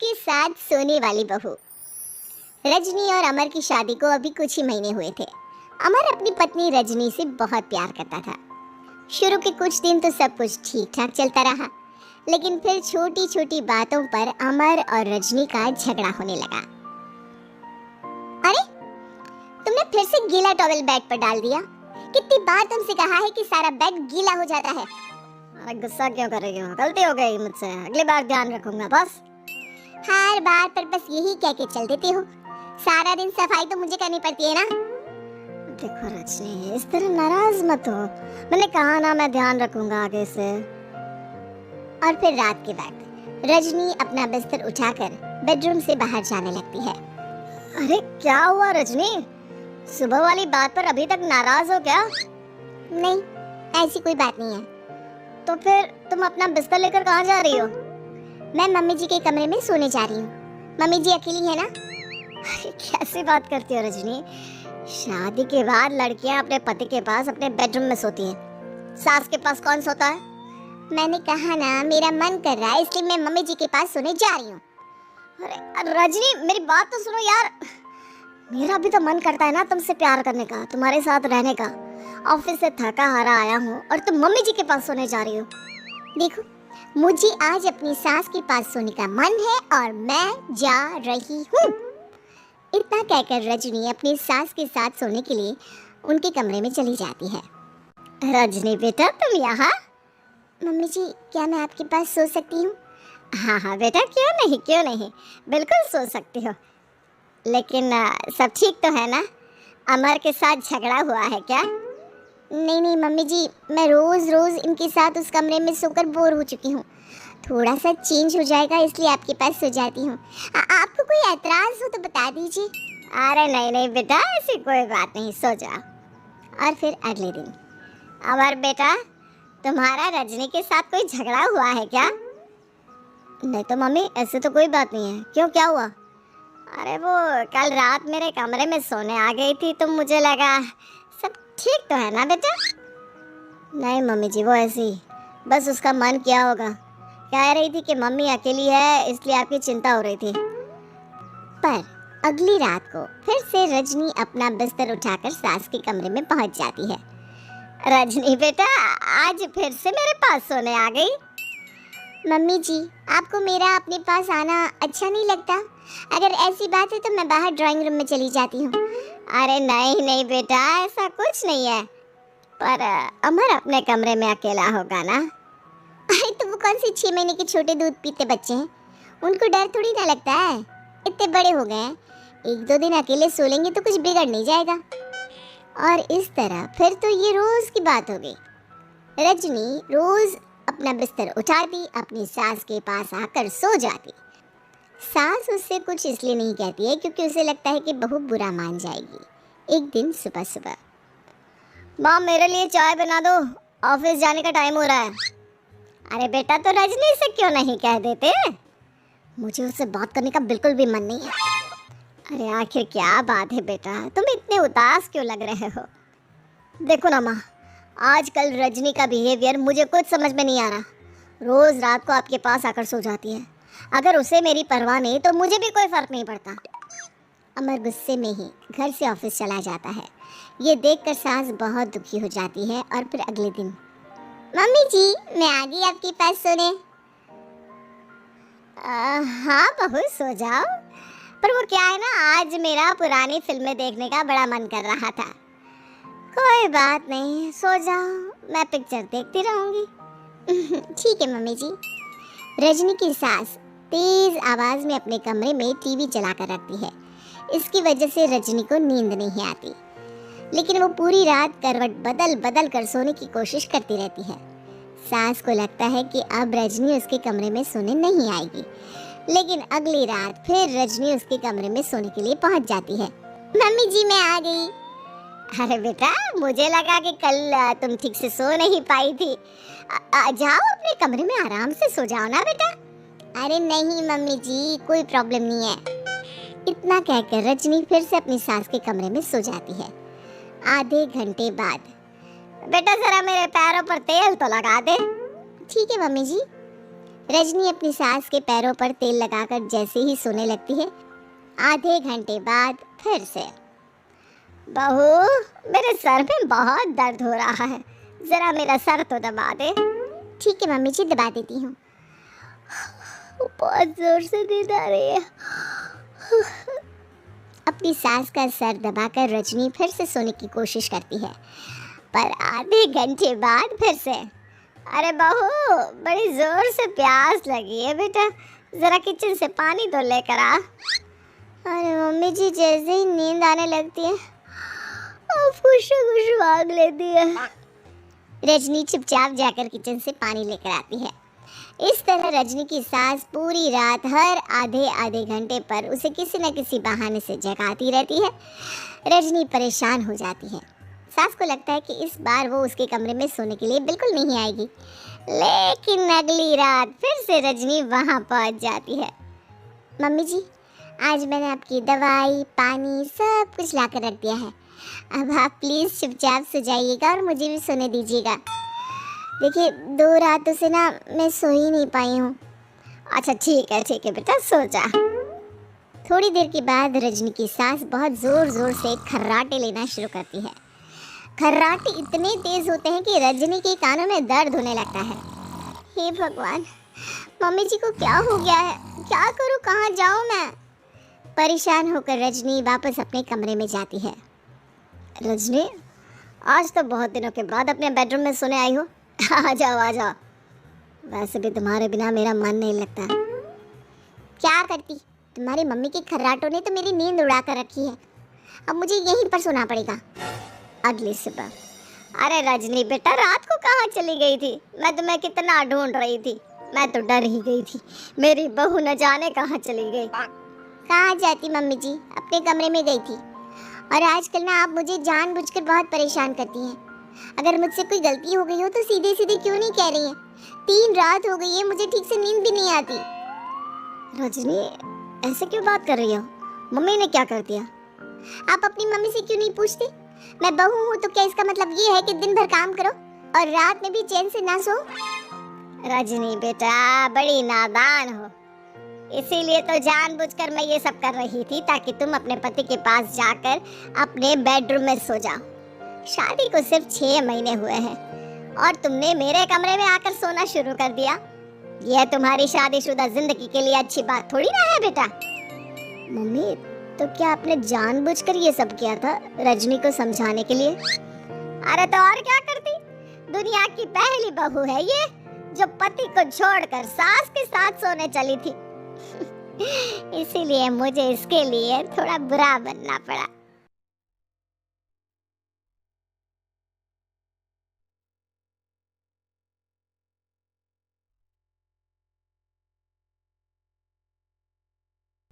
के साथ सोने वाली बहू। रजनी और अमर की शादी को अभी कुछ ही महीने हुए थे। अमर अपनी पत्नी रजनी से बहुत प्यार करता था। शुरू के कुछ दिन तो सब कुछ ठीक ठाक चलता रहा, लेकिन फिर छोटी छोटी बातों पर अमर और रजनी का झगड़ा होने लगा। अरे, तुमने फिर से गीला टॉवेल बेड पर डाल दिया। कितनी बार तुमसे कहा है कि सारा बेड गीला हो जाता है। अरे गुस्सा क्यों कर रही हो? गलती हो गई मुझसे, अगली बार ध्यान रखूंगा बस। हर बार पर बस यही कह के चल देते हो। सारा दिन सफाई तो मुझे करनी पड़ती है ना। देखो रजनी, इस तरह नाराज मत हो। मैंने कहा ना, मैं ध्यान रखूंगा आगे से। और फिर रात के वक्त रजनी अपना बिस्तर उठाकर बेडरूम से बाहर जाने लगती है। अरे क्या हुआ रजनी? सुबह वाली बात पर अभी तक नाराज हो क्या? नहीं, ऐसी कोई बात नहीं है। तो फिर तुम अपना बिस्तर लेकर कहाँ जा रही हो? मैं मम्मी जी के कमरे में सोने जा रही हूँ। मम्मी जी अकेली है ना। अरे कैसी बात करती हो रजनी? शादी के बाद लड़कियां अपने पति के पास अपने बेडरूम में सोती हैं। सास के पास कौन सोता है? मैंने कहा ना, मेरा मन कर रहा है इसलिए मैं मम्मी जी के पास सोने जा रही हूँ। अरे रजनी, मेरी बात तो सुनो यार। मेरा भी तो मन करता है ना तुमसे प्यार करने का, तुम्हारे साथ रहने का। ऑफिस से थका हारा आया हूँ और तुम मम्मी जी के पास सोने जा रही हो। देखो, मुझे आज अपनी सास के पास सोने का मन है और मैं जा रही हूँ। इतना कहकर रजनी अपनी सास के साथ सोने के लिए उनके कमरे में चली जाती है। रजनी बेटा, तुम यहाँ? मम्मी जी, क्या मैं आपके पास सो सकती हूँ? हाँ हाँ बेटा, क्यों नहीं, बिल्कुल सो सकती हो। लेकिन सब ठीक तो है ना? अमर के साथ झगड़ा हुआ है क्या? नहीं नहीं मम्मी जी, मैं रोज रोज इनके साथ उस कमरे में सोकर बोर हो चुकी हूँ। थोड़ा सा चेंज हो जाएगा इसलिए आपके पास सो जाती हूँ। आपको कोई एतराज हो तो बता दीजिए। अरे नहीं नहीं बेटा, ऐसी कोई बात नहीं, सो जा। और फिर अगले दिन। अमर बेटा, तुम्हारा रजनी के साथ कोई झगड़ा हुआ है क्या? नहीं तो मम्मी, ऐसे तो कोई बात नहीं है। क्यों, क्या हुआ? अरे वो कल रात मेरे कमरे में सोने आ गई थी तो मुझे लगा सब ठीक तो है ना बेटा? नहीं मम्मी जी, वो ऐसी बस उसका मन किया होगा। कह रही थी कि मम्मी अकेली है इसलिए आपकी चिंता हो रही थी। पर अगली रात को फिर से रजनी अपना बिस्तर उठाकर सास के कमरे में पहुंच जाती है। रजनी बेटा, आज फिर से मेरे पास सोने आ गई। मम्मी जी, आपको मेरा अपने पास आना अच्छा नहीं लगता? अगर ऐसी बात है तो मैं बाहर ड्राइंग रूम में चली जाती हूँ। अरे नहीं नहीं बेटा, ऐसा कुछ नहीं है। पर अमर अपने कमरे में अकेला होगा ना? अरे तो वो कौन से 6 महीने के छोटे दूध पीते बच्चे हैं, उनको डर थोड़ी ना लगता है। इतने बड़े हो गए हैं, 1-2 दिन अकेले सो लेंगे तो कुछ बिगड़ नहीं जाएगा। और इस तरह फिर तो ये रोज की बात हो गई। रजनी रोज अपना बिस्तर उठाती, अपनी सास के पास आकर सो जाती। सास उससे कुछ इसलिए नहीं कहती है क्योंकि उसे लगता है कि बहू बुरा मान जाएगी। एक दिन सुबह सुबह, माँ मेरे लिए चाय बना दो, ऑफिस जाने का टाइम हो रहा है। अरे बेटा, तो रजनी से क्यों नहीं कह देते? मुझे उससे बात करने का बिल्कुल भी मन नहीं है। अरे आखिर क्या बात है बेटा, तुम इतने उदास क्यों लग रहे हो? देखो ना माँ, आजकल रजनी का बिहेवियर मुझे कुछ समझ में नहीं आ रहा। रोज रात को आपके पास आकर सो जाती है। अगर उसे मेरी परवाह नहीं तो मुझे भी कोई फर्क नहीं पड़ता। अमर गुस्से में ही घर से ऑफिस चला जाता है। ये देखकर सास बहुत दुखी हो जाती है। और फिर अगले दिन, मम्मी जी, मैं आ गई आपके पास सोने। हाँ बहू, सो जाओ। पर वो क्या है ना, आज मेरा पुरानी फिल्में देखने का बड़ा मन कर रहा था। कोई बात नहीं, सो जाओ, मैं पिक्चर देखती रहूंगी। ठीक है मम्मी जी। रजनी की सास तेज आवाज में अपने कमरे में टीवी चलाकर रखती है। इसकी वजह से रजनी को नींद नहीं आती, लेकिन वो पूरी रात करवट बदल बदल कर सोने की कोशिश करती रहती है। सास को लगता है कि अब रजनी उसके कमरे में सोने नहीं आएगी, लेकिन अगली रात फिर रजनी उसके कमरे में सोने के लिए पहुंच जाती है। मम्मी जी, मैं आ गई। अरे बेटा, मुझे लगा कि कल तुम ठीक से सो नहीं पाई थी। जाओ अपने कमरे में आराम से सो जाओ ना बेटा। अरे नहीं मम्मी जी, कोई प्रॉब्लम नहीं है। इतना कहकर रजनी फिर से अपनी सास के कमरे में सो जाती है। आधे घंटे बाद, बेटा जरा मेरे पैरों पर तेल तो लगा दे। ठीक है मम्मी जी। रजनी अपनी सास के पैरों पर तेल लगाकर जैसे ही सोने लगती है, आधे घंटे बाद फिर से। बहू, मेरे सर में बहुत दर्द हो रहा है, जरा मेरा सर तो दबा दे। ठीक है मम्मी जी, दबा देती हूँ। बहुत जोर से नींद आ रही है। अपनी सास का सर दबाकर रजनी फिर से सोने की कोशिश करती है, पर आधे घंटे बाद फिर से। अरे बहू, बड़ी जोर से प्यास लगी है बेटा, जरा किचन से पानी तो लेकर आ। अरे मम्मी जी, जैसे ही नींद आने लगती है खुश भाग लेती है। रजनी चुपचाप जाकर किचन से पानी लेकर आती है। इस तरह रजनी की सास पूरी रात हर आधे आधे घंटे पर उसे किसी न किसी बहाने से जगाती रहती है। रजनी परेशान हो जाती है। सास को लगता है कि इस बार वो उसके कमरे में सोने के लिए बिल्कुल नहीं आएगी, लेकिन अगली रात फिर से रजनी वहाँ पहुँच जाती है। मम्मी जी, आज मैंने आपकी दवाई, पानी सब कुछ ला कर रख दिया है। अब आप प्लीज़ चुपचाप सो जाइएगा और मुझे भी सोने दीजिएगा। देखिए, 2 रातों से ना मैं सो ही नहीं पाई हूँ। अच्छा ठीक है बेटा, सो जा। थोड़ी देर के बाद रजनी की सास बहुत ज़ोर ज़ोर से खर्राटे लेना शुरू करती है। खर्राटे इतने तेज़ होते हैं कि रजनी के कानों में दर्द होने लगता है। हे भगवान, मम्मी जी को क्या हो गया है? क्या करूँ, कहाँ जाऊँ मैं? परेशान होकर रजनी वापस अपने कमरे में जाती है। रजनी, आज तो बहुत दिनों के बाद अपने बेडरूम में सोने आई हो। आ जाओ। वैसे भी तुम्हारे बिना मेरा मन नहीं लगता। क्या करती, तुम्हारी मम्मी के खर्राटों ने तो मेरी नींद उड़ा कर रखी है। अब मुझे यहीं पर सोना पड़ेगा। अगली सुबह। अरे रजनी बेटा, रात को कहाँ चली गई थी? मैं तुम्हें कितना ढूंढ रही थी, मैं तो डर ही गई थी। मेरी बहू न जाने कहाँ चली गई। कहाँ जाती मम्मी जी, अपने कमरे में गई थी। और आजकल ना आप मुझे जानबूझकर बहुत परेशान करती हैं। अगर मुझसे कोई गलती हो गई हो तो सीधे सीधे क्यों नहीं कह रही हैं? 3 रात हो गई है, मुझे ठीक से नींद भी नहीं आती। रजनी, ऐसे क्यों बात कर रही हो? मम्मी ने क्या कर दिया? आप अपनी मम्मी से क्यों नहीं पूछते? मैं बहू हूँ तो क्या इसका मतलब ये है कि दिन भर काम करो और रात में भी चैन से ना सो? रजनी बेटा, बड़ी नादान हो, इसीलिए तो जानबूझकर मैं ये सब कर रही थी ताकि तुम अपने पति के पास जाकर अपने बेडरूम में सो जाओ। शादी को सिर्फ 6 महीने हुए हैं और तुमने मेरे कमरे में आकर सोना शुरू कर दिया। यह तुम्हारी शादीशुदा जिंदगी के लिए अच्छी बात थोड़ी ना है बेटा। मम्मी, तो क्या आपने जानबूझकर ये सब किया था रजनी को समझाने के लिए? अरे तो और क्या करती, दुनिया की पहली बहू है ये जो पति को छोड़कर सास के साथ सोने चली थी। इसीलिए मुझे इसके लिए थोड़ा बुरा बनना पड़ा।